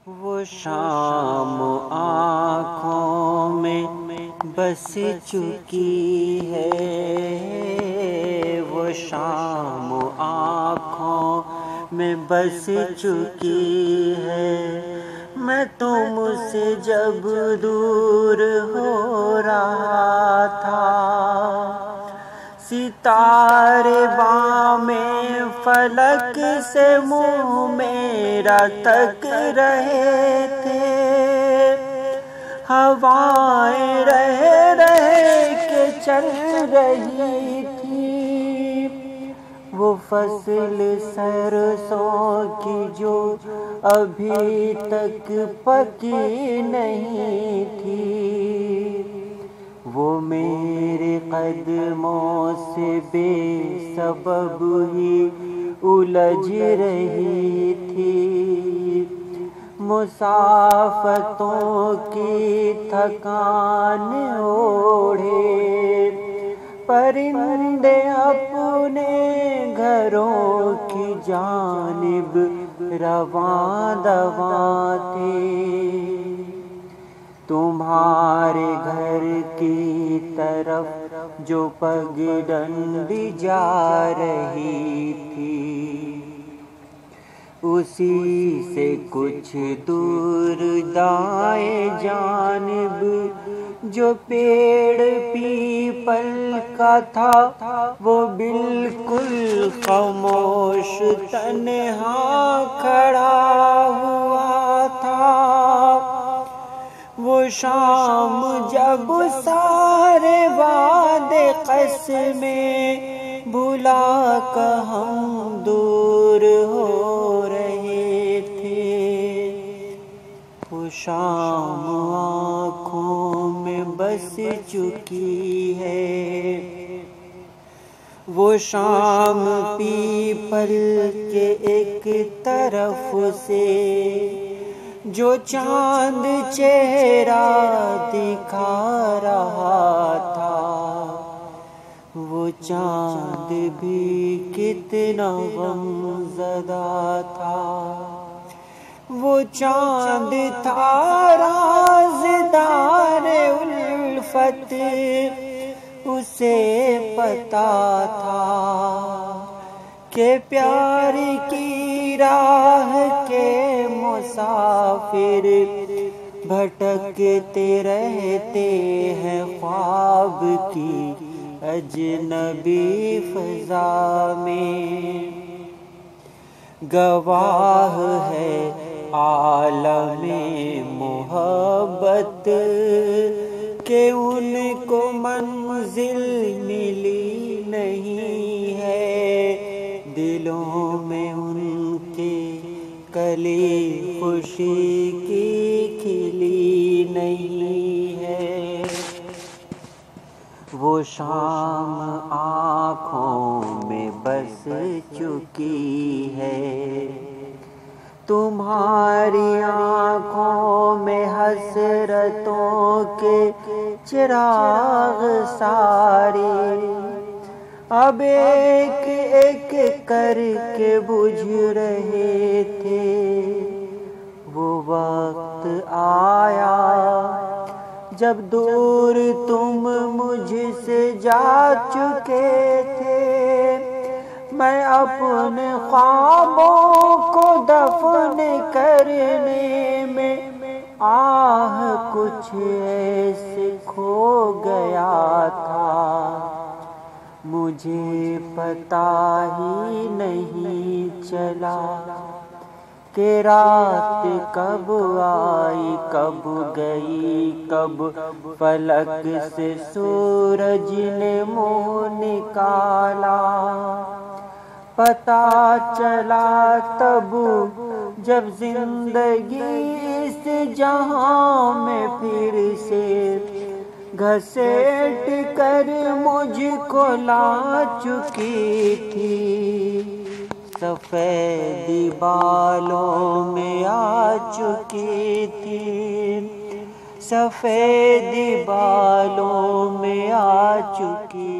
وہ شام آنکھوں میں بس چکی ہے، وہ شام آنکھوں میں بس چکی ہے۔ میں تم سے جب دور ہو رہا تھا، ستارے بامِ فلک سے منہ میرا تک رہے تھے، ہوائیں رہ کے چل رہی تھی، وہ فصل سرسوں کی جو ابھی تک پکی نہیں تھی، وہ میرے قدموں سے بے سبب ہی الجھ رہی تھی۔ مسافتوں کی تھکان اوڑھے پرندے اپنے گھروں کی جانب رواں دواں تھے، تمہارے گھر کی طرف جو پگڈنڈی جا رہی تھی، اسی سے کچھ دور دائیں جانب جو پیڑ پیپل کا تھا، وہ بالکل خاموش تنہا کھڑا ہوا تھا۔ وہ شام جب سارے وعدے قسمیں بھلا کر ہم دور ہو رہے تھے، وہ شام آنکھوں میں بس چکی ہے، وہ شام پیپل کے ایک طرف سے جو چاند چہرہ دکھا رہا تھا، وہ چاند بھی کتنا غم زدہ تھا، وہ چاند تھا رازدار الفت، اسے پتا تھا کہ پیار کی راہ کے مسافر بھٹکتے رہتے ہیں خواب کی اجنبی فضا میں، گواہ ہے عالم محبت کہ ان کو منزل ملی نہیں ہے، دلوں میں ان کے کلی خوشی کی کھلی نہیں ہے۔ وہ شام آنکھوں میں بس چکی ہے، تمہاری آنکھوں میں حسرتوں کے چراغ سارے اب ایک ایک کر کے بجھ رہے تھے۔ وہ وقت آیا جب دور تم مجھ سے جا چکے تھے، میں اپنے خوابوں کو دفن کرنے میں آہ کچھ ایسے کھو گیا تھا، مجھے پتا ہی نہیں چلا کہ رات کب آئی کب گئی، کب فلک سے سورج نے منہ نکالا۔ پتا چلا تب جب زندگی اس جہاں میں پھر سے گھسیٹ کر مجھ کو لا چکی تھی، سفید بالوں میں آ چکی تھی، سفید بالوں میں آ چکی